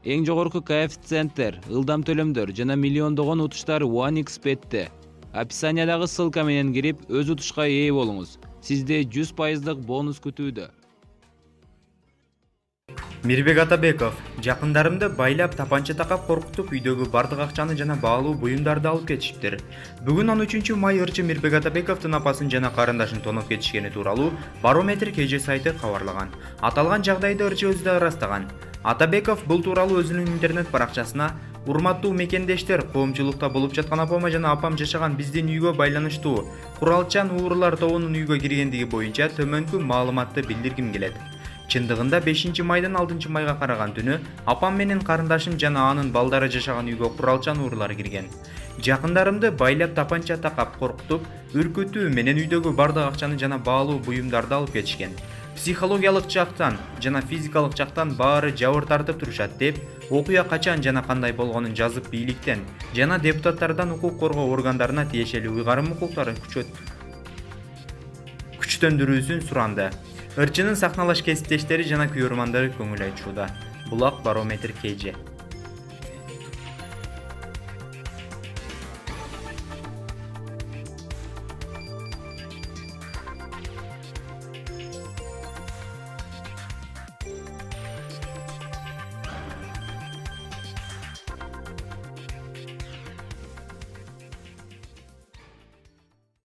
Эң жогорку коэффициенттер, ылдам төлөмдөр жана миллиондогон утуштар OneXBet'те. Описаниядагы ссылка менен кирип, өз утушка ээ болуңуз. Сизде 100% бонус күтүүдө. Мирбек Атабеков: жакындарымды байлап тапанча такап коркутуп үйдөгү бардык акчаны жана баалуу буюмдарды алып кетиштир. Бүгүн 13 май ырчы Мирбек Атабековдун апасын жана карындашын тоноп кетишкени тууралуу Барометр KG сайты кабарлаган. Аталган жагдайды ырчы өзү да ырастаган. Атабеков бул тууралуу өзүнүн интернет баракчасына: урматтуу мекендештер, коомчулукта болуп жаткан апама жана апам жашаган биздин үйгө байланыштуу куралчан уурулар тобунун үйгө киргендиги боюнча төмөнкү маалыматты билдиргим келет. Чындыгында 5 майдан 6 майга караган түнү апам менен карындашым жана анын балдары жашаган үйгө куралчан уурулар кирген. Жакындарымды байлап тапанча такап коркутуп, үркүтүү менен үйдөгү бардык акчаны жана баалуу буюмдарды алып кетишкен. Психологиялык жактан жана физикалык жактан баары жабыр тартып турушат деп, окуя качан жана кандай болгонун жазып бийликтен жана депутаттардан укук коргоо органдарына тиешелүү уйгарым укуктарын күчтөндүрүүсүн суранды. Ырчынын сахналаш кесиптештери жана күйөрмандары көңүл айтышууда. Булак Барометр KG.